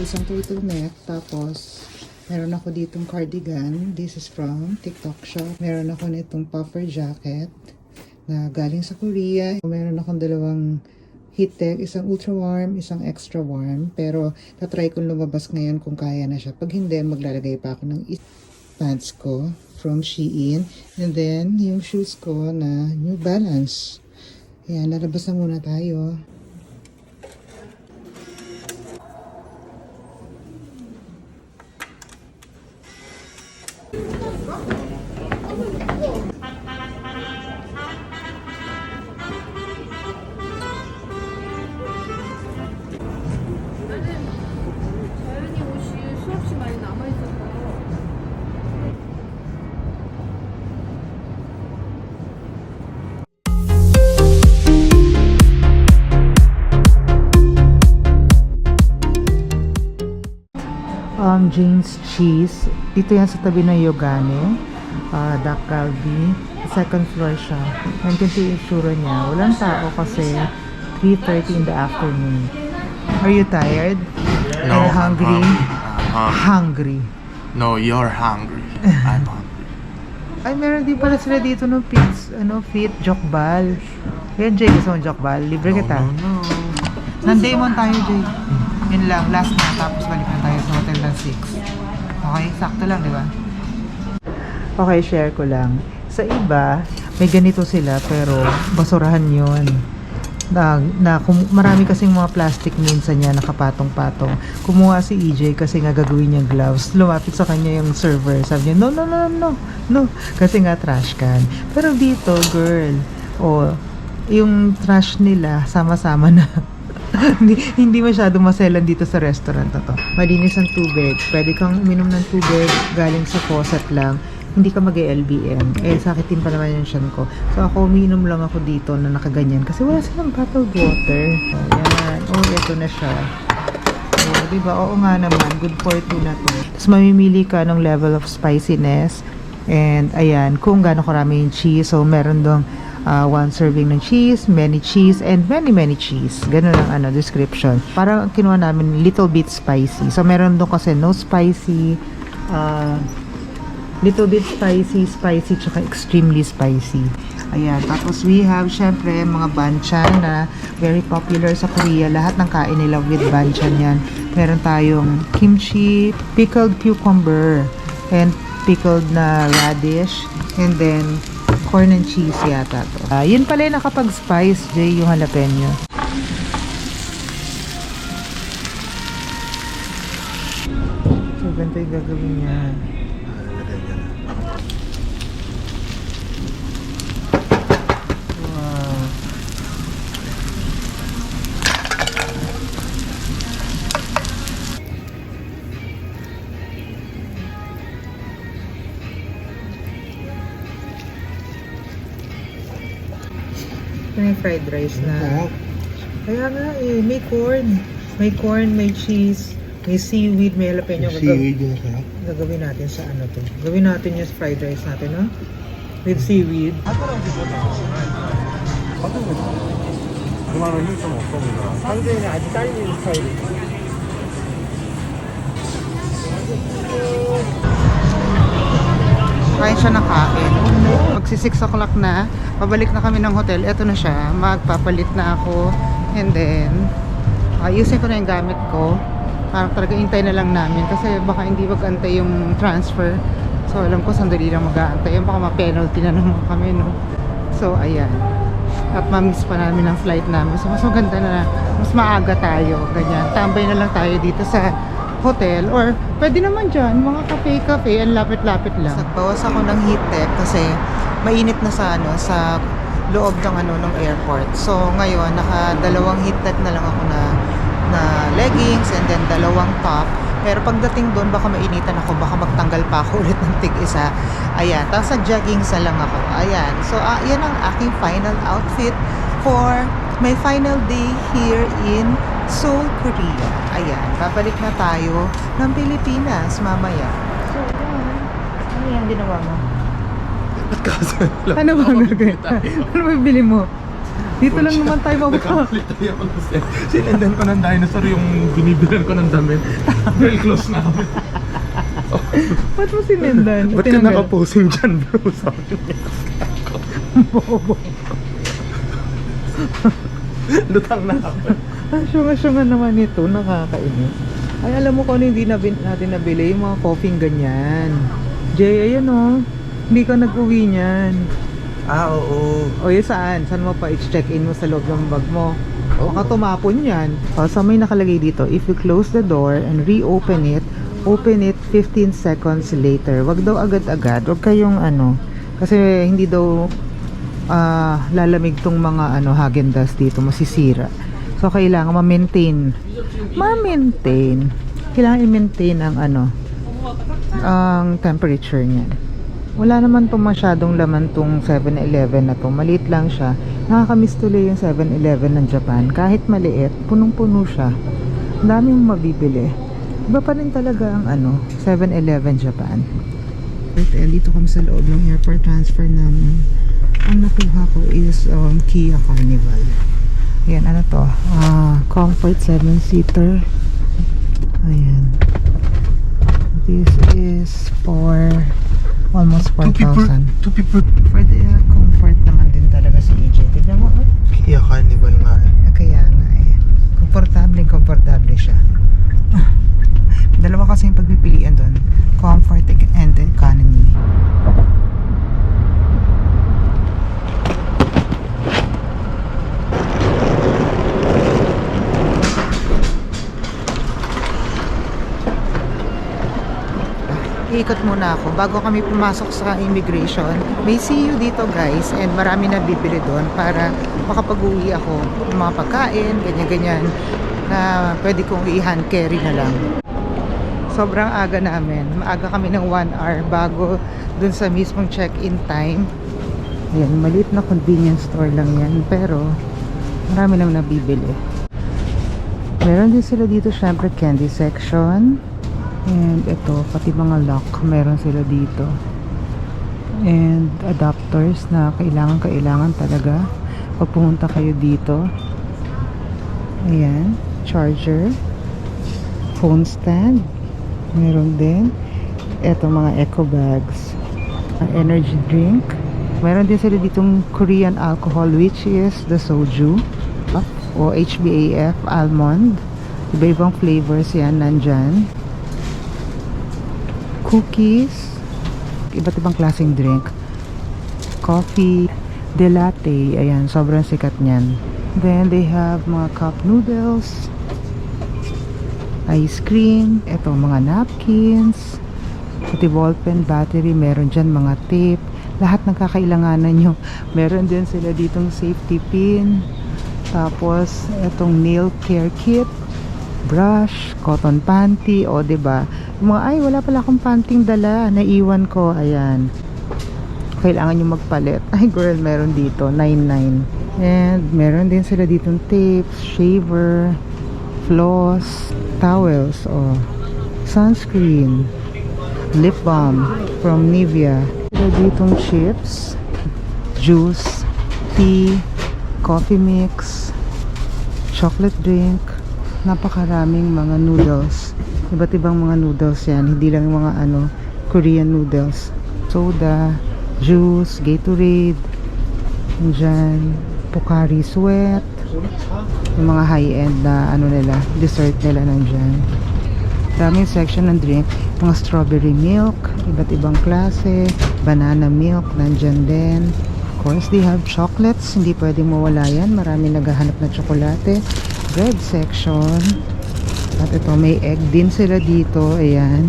isang turtleneck. Tapos, meron ako ditong cardigan. This is from TikTok Shop. Meron ako nitong puffer jacket na galing sa Korea. Meron akong dalawang heat tech, isang ultra warm, isang extra warm. Pero, tatry kong lumabas ngayon kung kaya na siya. Pag hindi, maglalagay pa ako ng pants ko from Shein. And then, yung shoes ko na New Balance. Ayan, lalabas na muna tayo. 자연이 옷이 수없이 많이 남아있었어요. Jane's Cheese. Dito yan sa tabi ng Yogane. Dak Galbi. Second floor siya. And ganito yung itsura niya. Walang tao kasi 3:30 in the afternoon. Are you tired? No, And hungry? I'm Hungry. No, you're hungry. I'm hungry. Ay, meron din pala sila dito ng fit, jokbal. Yan, Jay, gusto mo jokbal? Libre kita. No. Nandemon tayo, Jay. Yun lang, last na. Tapos balik na tayo sa hotel ng 6. Okay, sakto lang, di ba? Okay, share ko lang. Sa iba, may ganito sila, pero basurahan yun. Marami kasing mga plastic minsan niya nakapatong-patong. Kumuha si EJ kasi nga gagawin niya gloves. Lumapit sa kanya yung server. Sabi niya, no. Kasi nga trash can. Pero dito, girl, yung trash nila, sama-sama na. hindi masyado maselan dito sa restaurant na to. Malinis ang tubig. Pwede kang uminom ng tubig galing sa faucet lang. Hindi ka mag-LBM. Sakitin pa naman yung tiyan ko. So ako, uminom lang ako dito na nakaganyan. Kasi wala silang bottled water. Ayan. Ito na siya. Diba? Oo nga naman. Good for two na to. Tapos mamimili ka ng level of spiciness. And ayan, kung gaano karami yung cheese. So meron dong one serving ng cheese, many cheese, and many cheese. Ganun ang description. Parang kinuha namin little bit spicy. So meron doon kasi no spicy, little bit spicy, tsaka extremely spicy. Ayan. Tapos we have syempre mga banchan na very popular sa Korea. Lahat ng kain nila with banchan yan. Meron tayong kimchi, pickled cucumber, and pickled na radish, and then corn and cheese yata to. Yun pala yung nakapag-spice, Jay, yung jalapeno. So, ganito yung gagawin niya. Wow. Ito yung fried rice na. Kaya nga may corn. May corn, may cheese, may seaweed, may jalapeno. Seaweed yun sa'yo? Gagawin natin sa to. Gawin natin yung fried rice natin, no? With seaweed. Kain siya na kain. Magsi 6 o'clock na. Pabalik na kami ng hotel. Eto na siya. Magpapalit na ako. And then, ayusin ko na yung gamit ko. Parang talaga intay na lang namin. Kasi baka hindi mag-antay yung transfer. So, alam ko sandali lang mag-aantay. Baka ma-penalty na naman kami, no? So, ayan. At ma-miss pa namin ang flight namin. So, mas maganda na. Mas maaga tayo. Ganyan. Tambay na lang tayo dito sa hotel, or pwede naman dyan, mga cafe, ang lapit-lapit lang. Nagbawas ako ng heat tech kasi mainit na sa loob ng airport. So ngayon, naka-dalawang heat tech na lang ako na leggings and then dalawang top. Pero pagdating doon, baka mainitan ako, baka magtanggal pa ako ulit ng tig-isa. Ayan, tapos sa joggings na lang ako. Ayan, so yan ang aking final outfit for my final day here in Seoul, Korea. Ayan, babalik na tayo ng Pilipinas mamaya. So, ano yung ginawa mo? Ba't ka sa Ano ba ang gagawin? Ano ba bili mo? Dito lang naman tayo mabuka. Nagkakalit tayo ako ng set. Sinendan ko ng dinosaur yung binibilan ko ng damit. Very close na kami. Ba't mo sinendan? Ba't ka nakaposing dyan, bro? Sabi niya. Bobo. Lutang na ako. Ang syunga-syunga naman ito, nakakainis. Ay, alam mo kung ano hindi natin nabili, yung mga coffee ganyan. Jay, ayan o. Hindi ka nag-uwi niyan. Oo. O yun saan? Saan mo pa i-check-in mo sa loob ng bag mo? Baka tumapon yan. O, so may nakalagay dito, if you close the door and reopen it, open it 15 seconds later. Wag daw agad-agad. Wag kayong ano. Kasi hindi daw lalamig tong mga Häagen-Dazs dito. Masisira. So, kailangan ma-maintain. Kailangan i-maintain ang ang temperature niyan. Wala naman tong masyadong laman tong 7-Eleven na to. Maliit lang siya. Nakakamiss tuloy yung 7-Eleven ng Japan. Kahit maliit, punong-puno siya. Ang dami mong mabibili. Iba pa rin talaga ang 7-Eleven Japan. And dito kami sa loob ng airport transfer namin. Ang nakuha ko is Kia Carnival. Ayan, ano to? Comfort 7-seater. Ayan. This is for almost 4,000. Two people. For the comfort naman din talaga si EJ. Tignan mo, oh. Kaya carnival nga. Kaya nga eh. Komportable siya. Dalawa kasi yung pagpipilian doon. Comfort and economy. Iikot muna ako bago kami pumasok sa immigration. May see you dito guys, and marami na bibili doon para makapag-uwi ako ng mga pagkain, ganyan-ganyan na pwede kong i-hand carry na lang. Sobrang aga namin. Maaga kami ng 1 hour bago dun sa mismong check-in time. Ayan, maliit na convenience store lang yan, pero marami nang nabibili. Meron din sila dito syempre candy section. And ito, pati mga lock, meron sila dito. And adapters na kailangan talaga pag pumunta kayo dito. Ayan, charger, phone stand, meron din. Ito mga eco bags, energy drink. Meron din sila ditong Korean alcohol, which is the soju o HBAF almond. Iba-ibang flavors yan nandyan. Cookies, iba't ibang klaseng drink, coffee, de latte, ayan, sobrang sikat niyan. Then they have mga cup noodles, ice cream, eto mga napkins, pati ballpen, battery, meron dyan mga tape, lahat ng kakailanganan nyo. Meron din sila ditong safety pin, tapos etong nail care kit, brush, cotton panty, o diba? Mga, ay, wala pala akong panting dala, naiwan ko, ayan. Kailangan nyo magpalit. Ay, girl, meron dito, 99. And, meron din sila ditong tapes, shaver, floss, towels, o sunscreen, lip balm from Nivea. Meron ditong chips, juice, tea, coffee mix, chocolate drink, napakaraming mga noodles. Iba't ibang mga noodles yan, hindi lang yung mga Korean noodles. Soda, juice, Gatorade, dyan, Pocari Sweat, yung mga high-end na nila, dessert nila nandyan. Daming section ng drink, mga strawberry milk, iba't ibang klase, banana milk, nandyan din. Of course, they have chocolates, hindi pwedeng mawala yan, marami naghahanap na tsokolate. Bread section, at ito may egg din sila dito, ayan.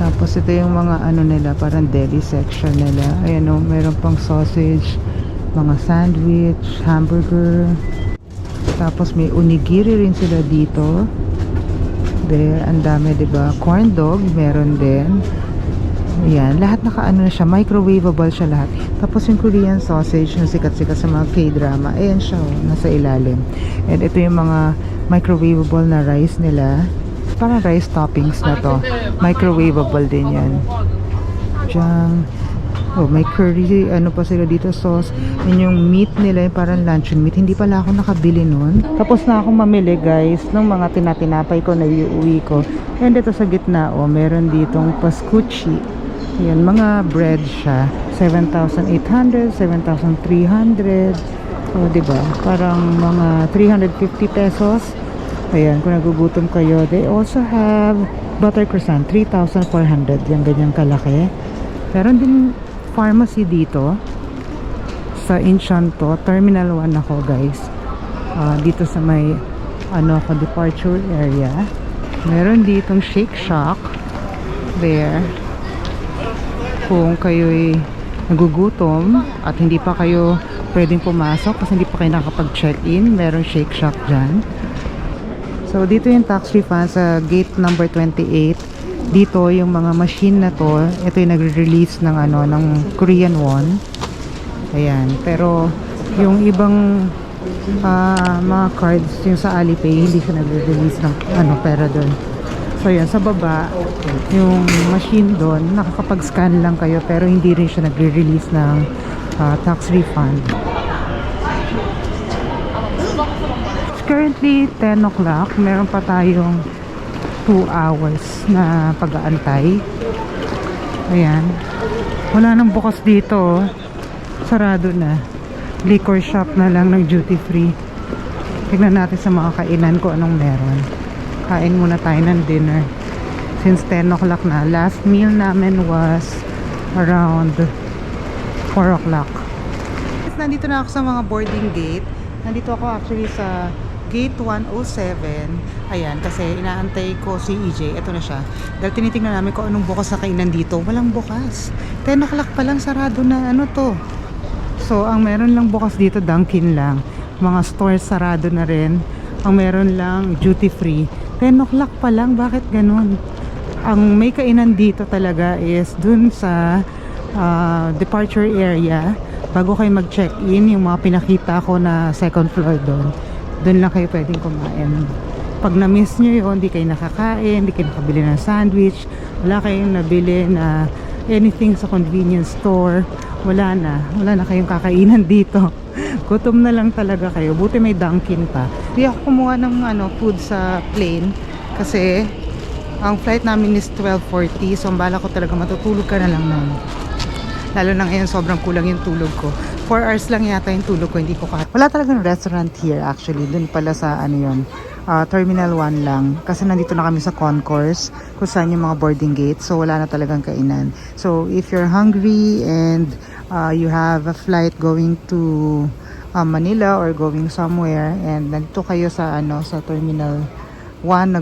Tapos ito yung mga nila, parang deli section nila, ayan o, meron pang sausage, mga sandwich, hamburger. Tapos may onigiri rin sila dito. There, ang dami, diba? Corn dog, meron din. Ayan, lahat na siya, microwavable siya lahat. Tapos yung Korean sausage, yung sikat-sikat sa mga K-drama, ayan siya, nasa ilalim. And ito yung mga microwavable na rice nila. Parang rice toppings na to. Microwavable din yan. Diyan, Oh, may curry, ano pa sila dito, sauce. Yun yung meat nila, yung parang luncheon meat. Hindi pala ako nakabili nun. Tapos na akong mamili, guys, ng mga tinatinapay ko na iuwi ko. And ito sa gitna, oh, meron ditong pascucci. Yan, mga bread siya. 7,800, 7,300. O, diba? Parang mga 350 pesos. Ayan, kung nagugutom kayo. They also have butter croissant, 3,400. Yan, ganyang kalaki. Meron din pharmacy dito sa Enchanto. Terminal 1 ako, guys. Dito sa may ano ako, departure area. Meron ditong Shake Shack. There. Kung kayo'y nagugutom at hindi pa kayo pwedeng pumasok kasi hindi pa kayo nakapag-check-in, merong Shake Shack dyan. So dito yung tax refund sa gate number 28. Dito yung mga machine na to, ito yung nagre-release ng ano, ng Korean won. Ayan, pero yung ibang mga cards yung sa Alipay, hindi siya nagre-release ng ano, pera doon. So yan, sa baba, yung machine doon, nakakapag-scan lang kayo pero hindi rin siya nagre-release ng tax refund. Currently 10 o'clock, meron pa tayong 2 hours na pag-aantay. Ayan, wala nang bukas dito, sarado na. Liquor shop na lang ng duty free. Tignan natin sa mga kainan ko anong meron. Kain muna tayo ng dinner since 10 o'clock na. Last meal namin was around 4 o'clock. Nandito na ako sa mga boarding gate. Nandito ako actually sa gate 107. Ayan, kasi inaantay ko si EJ. Ito na siya. Dahil tinitingnan namin kung anong bukas na kainan dito. Walang bukas. 10 o'clock pa lang, sarado na. Ano to? So, ang meron lang bukas dito, Dunkin lang. Mga stores sarado na rin. Ang meron lang, duty free. 10 o'clock pa lang, bakit ganun? Ang may kainan dito talaga is dun sa departure area. Bago kayo mag-check-in, yung mga pinakita ko na second floor doon. Doon lang kayo pwedeng kumain. Pag na-miss nyo yun, hindi kayo nakakain, hindi kayo nakabili ng sandwich, wala kayong nabili na anything sa convenience store, wala na kayong kakainan dito. Gutom na lang talaga kayo. Buti may Dunkin pa. Hindi ako kumuha ng food sa plane kasi ang flight namin is 12:40, so ang bala ko talaga matutulog ka na lang nun. Lalo na ngayon sobrang kulang yung tulog ko. 4 hours lang yata yung tulog ko, hindi ko kaya. Wala talagang restaurant here actually. Dun pala sa Terminal 1 lang. Kasi nandito na kami sa concourse kung saan yung mga boarding gate. So wala na talagang kainan. So if you're hungry and you have a flight going to Manila or going somewhere and nandito kayo sa sa Terminal 1,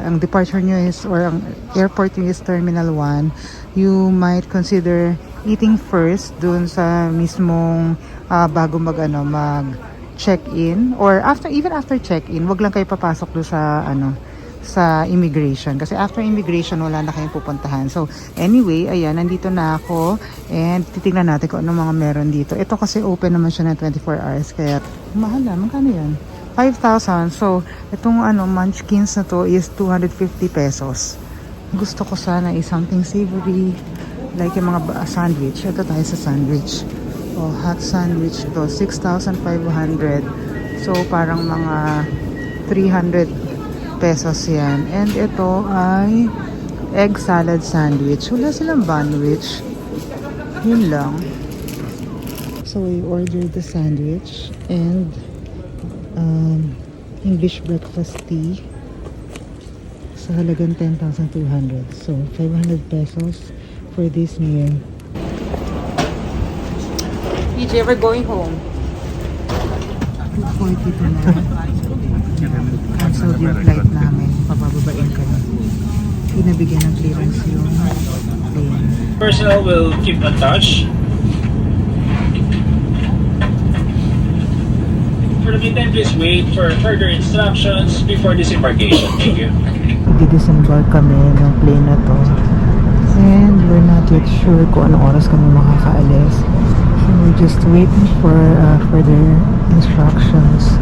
ang departure nyo is or ang airport nyo is Terminal 1, you might consider eating first dun sa mismong bago mag check-in or even after check-in, wag lang kayo papasok doon sa immigration kasi after immigration wala na kayong pupuntahan. So anyway, ayan, nandito na ako and titingnan natin kung ano mga meron dito. Ito kasi open naman siya na 24 hours kaya mahal na. Magkano yan? 5,000. So itong munchkins na to is 250 pesos. Gusto ko sana is something savory like yung mga sandwich. Ito tayo sa sandwich. Oh, hot sandwich to 6,500. So parang mga 300 pesos yan. And ito ay egg salad sandwich. Wala silang banwich. Yun lang. So we ordered the sandwich and English breakfast tea sa halagang 10,200. So 500 pesos for this meal. EJ, we're going home. 2:40 pa na. Cancelled yung flight namin. Pabababain kami. Pinabigyan ng clearance yung plane. Personnel will keep in touch. For the meantime, please wait for further instructions before disembarkation. Thank you. Didisembark kami ng plane na to. And we're not yet sure kung anong oras kami makakaalis. So we're just waiting for further instructions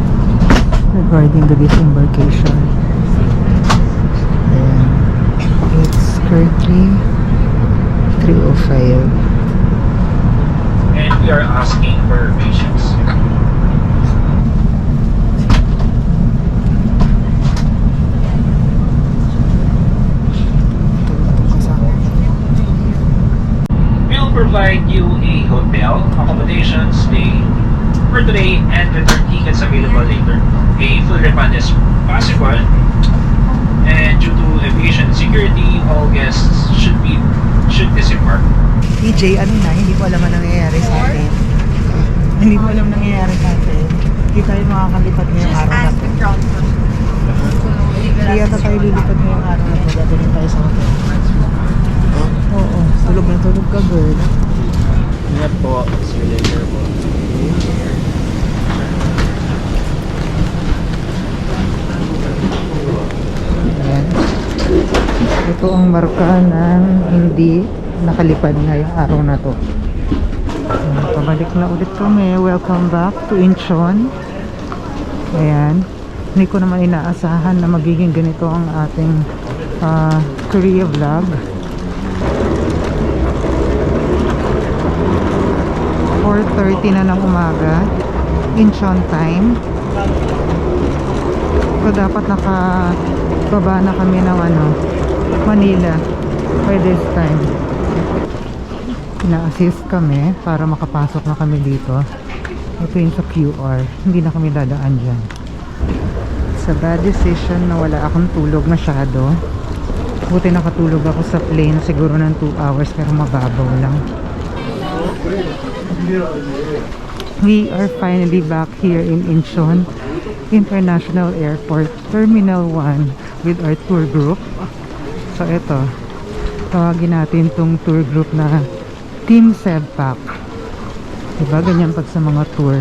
regarding the disembarkation. And it's currently 3:05. we are asking for patience. We'll provide you a hotel, accommodation, stay for today, and return tickets available later. A full refund is possible, and due to aviation security, all guests should disembark. PJ, ano na, hindi ko alam ang nangyayari sa atin. Hindi ko alam nangyayari sa atin. Hindi tayo makakalipat ngayong araw na to. Hindi yata tayo lilipat ngayong araw na to. Gagawin tayo sa hotel. Oo, tulog na tulog ka, girl. Ingat po. See you later po. Ayan. Ito ang marka ng hindi nakalipad ngayong araw na to. Ayan, pabalik na ulit kami. Welcome back to Incheon. Ayan. Hindi ko naman inaasahan na magiging ganito ang ating Korea vlog. 4:30 na ng umaga. Incheon time. So dapat nakababa na kami ng Manila by this time. Ina-assist kami para makapasok na kami dito. Ito yung sa QR. Hindi na kami dadaan dyan. Sa bad decision na wala akong tulog masyado. Buti nakatulog ako sa plane siguro ng 2 hours pero mababaw lang. We are finally back here in Incheon International Airport Terminal 1 with our tour group. So ito, tawagin natin tong tour group na Team Sebpak. Diba ganyan pag sa mga tour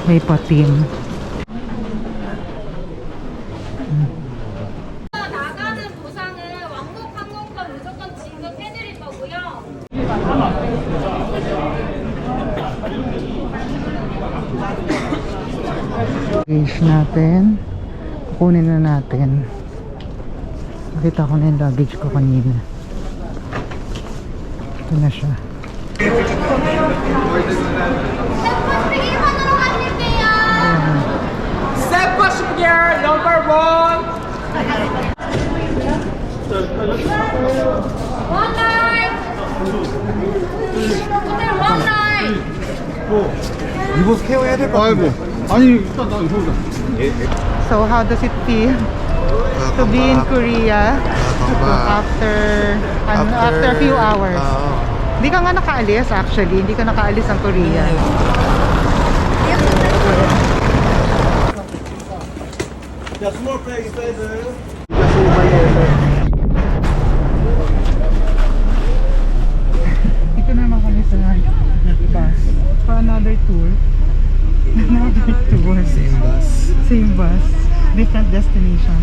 may pa-team. 나가는 보상은 왕복 항공권 무조건 지급해드릴 거고요. Luggage natin. Kukunin na natin. Nakita ko na yung luggage ko kanina. Ito na siya. One night. 호텔 one night. 이거 케어해야 될 것 같은데. 아니 일단 나 이거 So how does it feel to be in Korea after a few hours? Hindi ka nga nakaalis actually. Hindi ka nakaalis ng Korea. Ito naman kami sa bus for another tour. Another tour. Same bus. Different destination.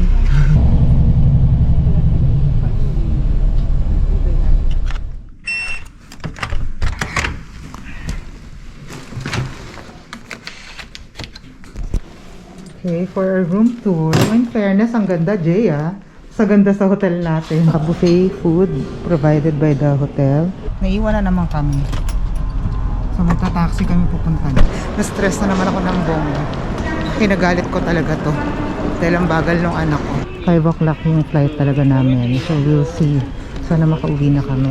Okay, for our room tour, in fairness, ang ganda, Jay, ah. Sa ganda sa hotel natin. Buffet food provided by the hotel. Naiwan na naman kami. So magta-taxi kami pupunta. Na-stress na naman ako ng bongga. Kinagalit ko talaga to. Dahil ang bagal ng anak ko. 5 o'clock yung flight talaga namin. So we'll see. Sana makauwi na kami.